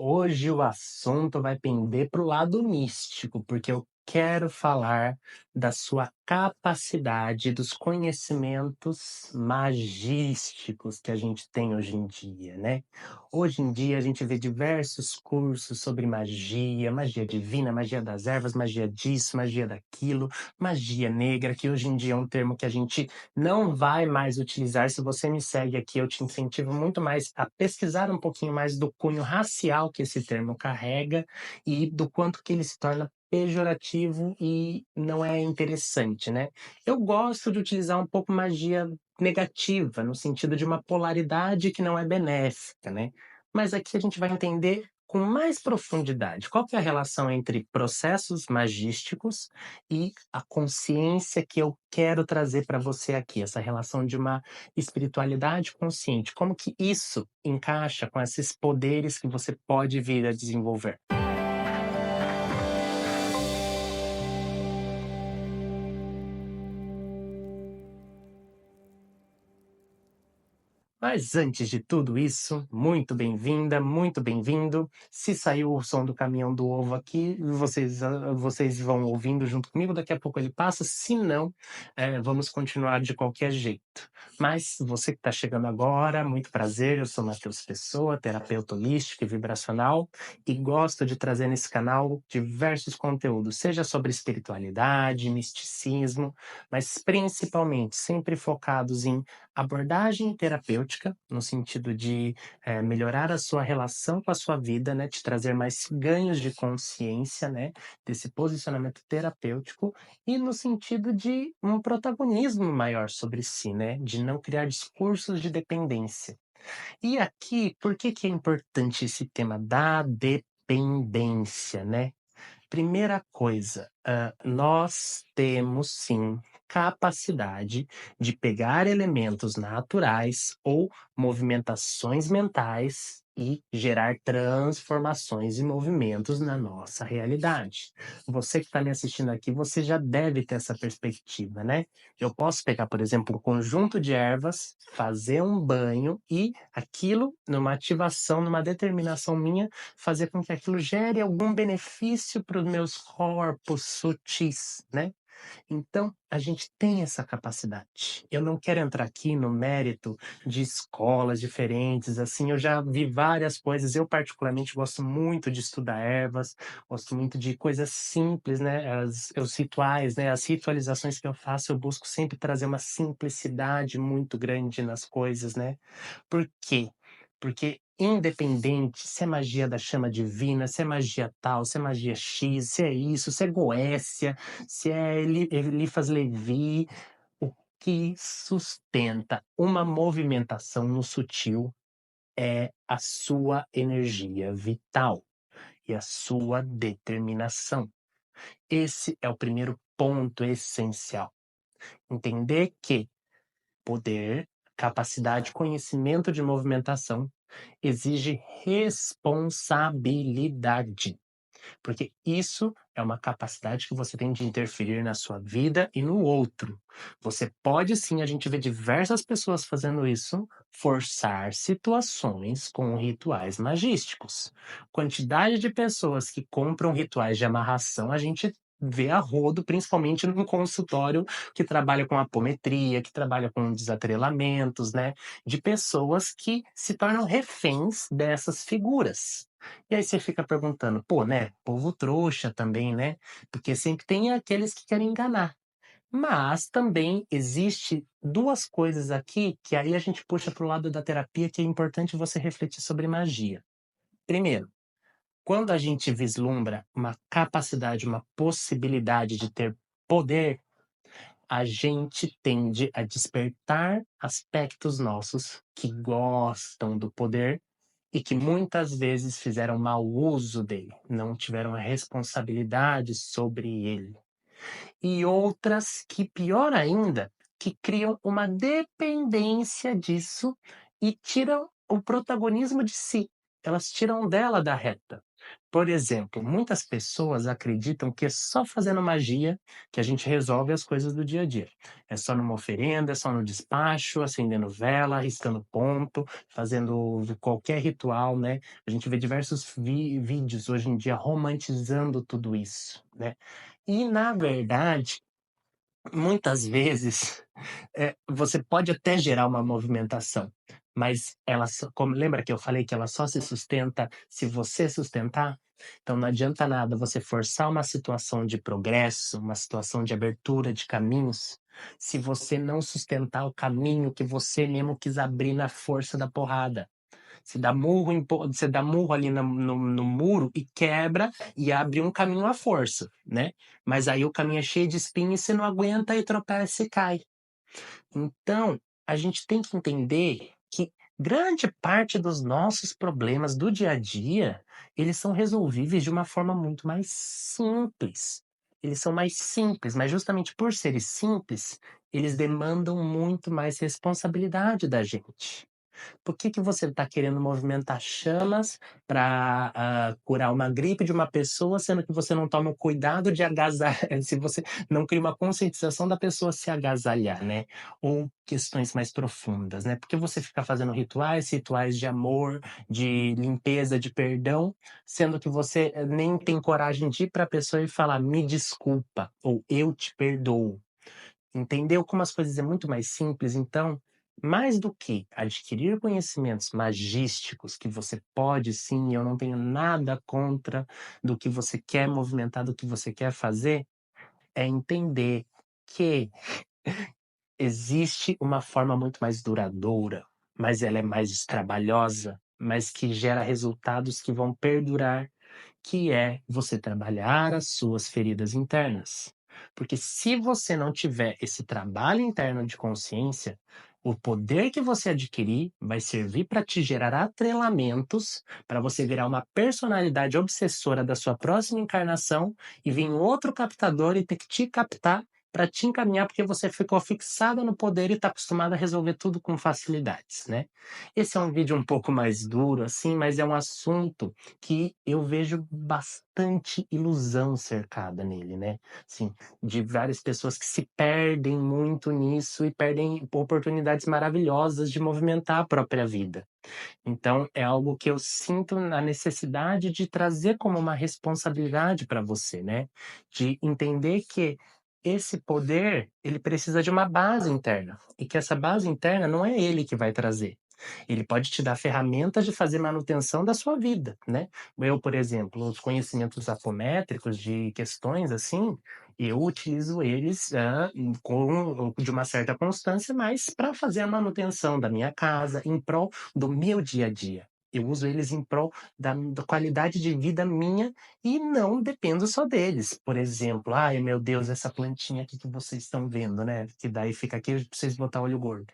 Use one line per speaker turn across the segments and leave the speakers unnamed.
Hoje o assunto vai pender para o lado místico, porque eu quero falar da sua capacidade, dos conhecimentos magísticos que a gente tem hoje em dia, né. Hoje em dia a gente vê diversos cursos sobre magia, magia divina, magia das ervas, magia disso, magia daquilo, magia negra, que hoje em dia é um termo que a gente não vai mais utilizar. Se você me segue aqui, eu te incentivo muito mais a pesquisar um pouquinho mais do cunho racial que esse termo carrega e do quanto que ele se torna pejorativo e não é interessante, né. Eu gosto de utilizar um pouco magia negativa, no sentido de uma polaridade que não é benéfica, né. Mas aqui a gente vai entender com mais profundidade qual que é a relação entre processos magísticos e a consciência que eu quero trazer para você aqui, essa relação de uma espiritualidade consciente, como que isso encaixa com esses poderes que você pode vir a desenvolver? Mas antes de tudo isso, muito bem-vinda, muito bem-vindo. Se saiu o som do caminhão do ovo aqui, vocês vão ouvindo junto comigo, daqui a pouco ele passa, se não, vamos continuar de qualquer jeito. Mas você que está chegando agora, muito prazer, eu sou Matheus Pessoa, terapeuta holístico e vibracional, e gosto de trazer nesse canal diversos conteúdos, seja sobre espiritualidade, misticismo, mas principalmente sempre focados em abordagem terapêutica, no sentido de, melhorar a sua relação com a sua vida, né, te trazer mais ganhos de consciência, né, desse posicionamento terapêutico, e no sentido de um protagonismo maior sobre si, né, de não criar discursos de dependência. E aqui, por que que é importante esse tema da dependência, né? Primeira coisa, nós temos sim capacidade de pegar elementos naturais ou movimentações mentais e gerar transformações e movimentos na nossa realidade. Você que está me assistindo aqui, você já deve ter essa perspectiva, né? Eu posso pegar, por exemplo, um conjunto de ervas, fazer um banho e aquilo, numa ativação, numa determinação minha, fazer com que aquilo gere algum benefício para os meus corpos sutis, né. Então, a gente tem essa capacidade. Eu não quero entrar aqui no mérito de escolas diferentes, assim, eu já vi várias coisas, eu particularmente gosto muito de estudar ervas, gosto muito de coisas simples, né, os rituais, né, as ritualizações que eu faço, eu busco sempre trazer uma simplicidade muito grande nas coisas, né. Por quê? Porque independente se é magia da chama divina, se é magia tal, se é magia X, se é isso, se é goécia, se é Eliphas Levi, o que sustenta uma movimentação no sutil é a sua energia vital e a sua determinação. Esse é o primeiro ponto essencial. Entender que poder, capacidade, conhecimento de movimentação exige responsabilidade, porque isso é uma capacidade que você tem de interferir na sua vida e no outro. Você pode sim, a gente vê diversas pessoas fazendo isso, forçar situações com rituais magísticos. Quantidade de pessoas que compram rituais de amarração, a gente vê a rodo, principalmente num consultório que trabalha com apometria, que trabalha com desatrelamentos, né, de pessoas que se tornam reféns dessas figuras. E aí você fica perguntando: "Pô, né, povo trouxa também, né", porque sempre tem aqueles que querem enganar. Mas também existe 2 coisas aqui, que aí a gente puxa para o lado da terapia, que é importante você refletir sobre magia. Primeiro, quando a gente vislumbra uma capacidade, uma possibilidade de ter poder, a gente tende a despertar aspectos nossos que gostam do poder e que muitas vezes fizeram mau uso dele, não tiveram a responsabilidade sobre ele. E outras que, pior ainda, que criam uma dependência disso e tiram o protagonismo de si. Elas tiram dela da reta. Por exemplo, muitas pessoas acreditam que é só fazendo magia que a gente resolve as coisas do dia a dia. É só numa oferenda, é só no despacho, acendendo vela, riscando ponto, fazendo qualquer ritual, né? A gente vê diversos vídeos hoje em dia romantizando tudo isso, né? E na verdade, muitas vezes, você pode até gerar uma movimentação, mas ela só como lembra que eu falei que ela só se sustenta se você sustentar? Então não adianta nada você forçar uma situação de progresso, uma situação de abertura de caminhos, se você não sustentar o caminho que você mesmo quis abrir na força da porrada. Você dá murro ali no muro e quebra e abre um caminho à força, né. Mas aí o caminho é cheio de espinho e você não aguenta e tropeça e cai. Então, a gente tem que entender que grande parte dos nossos problemas do dia a dia, eles são resolvíveis de uma forma muito mais simples. Eles são mais simples, mas justamente por serem simples, eles demandam muito mais responsabilidade da gente. Por que que você está querendo movimentar chamas para curar uma gripe de uma pessoa, sendo que você não toma o cuidado de se você não cria uma conscientização da pessoa se agasalhar, né, ou questões mais profundas, né. Por que você fica fazendo rituais de amor, de limpeza, de perdão, sendo que você, nem tem coragem de ir para a pessoa e falar: "Me desculpa" ou "Eu te perdoo". Entendeu como as coisas é muito mais simples? Então, mais do que adquirir conhecimentos magísticos que você pode sim, eu não tenho nada contra do que você quer movimentar, do que você quer fazer, é entender que existe uma forma muito mais duradoura, mas ela é mais trabalhosa, mas que gera resultados que vão perdurar, que é você trabalhar as suas feridas internas. Porque se você não tiver esse trabalho interno de consciência, o poder que você adquirir vai servir para te gerar atrelamentos, para você virar uma personalidade obsessora da sua próxima encarnação e vir um outro captador e ter que te captar para te encaminhar, porque você ficou fixada no poder e está acostumada a resolver tudo com facilidades, né? Esse é um vídeo um pouco mais duro, assim, mas é um assunto que eu vejo bastante ilusão cercada nele, né? Assim, de várias pessoas que se perdem muito nisso e perdem oportunidades maravilhosas de movimentar a própria vida. Então, é algo que eu sinto na necessidade de trazer como uma responsabilidade para você, né? De entender que esse poder, ele precisa de uma base interna, e que essa base interna não é ele que vai trazer. Ele pode te dar ferramentas de fazer manutenção da sua vida, né? Eu, por exemplo, os conhecimentos apométricos de questões assim, eu utilizo eles de uma certa constância, mas para fazer a manutenção da minha casa, em prol do meu dia a dia. Eu uso eles em prol da qualidade de vida minha e não dependo só deles. Por exemplo, ai meu Deus, essa plantinha aqui que vocês estão vendo, né? Que daí fica aqui pra vocês botar olho gordo.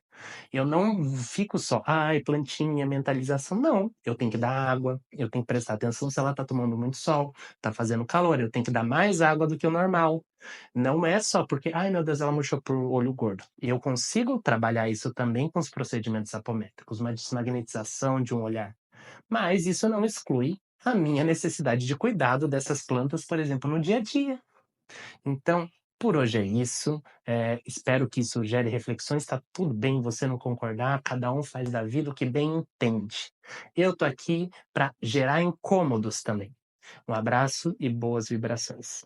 Eu não fico só, ai, plantinha, mentalização. Não, eu tenho que dar água, eu tenho que prestar atenção se ela está tomando muito sol, está fazendo calor, eu tenho que dar mais água do que o normal. Não é só porque, ai meu Deus, ela murchou por olho gordo. Eu consigo trabalhar isso também com os procedimentos apométricos, uma desmagnetização de um olhar. Mas isso não exclui a minha necessidade de cuidado dessas plantas, por exemplo, no dia a dia. Então, por hoje é isso. Espero que isso gere reflexões. Está tudo bem você não concordar, cada um faz da vida o que bem entende. Eu tô aqui para gerar incômodos também. Um abraço e boas vibrações.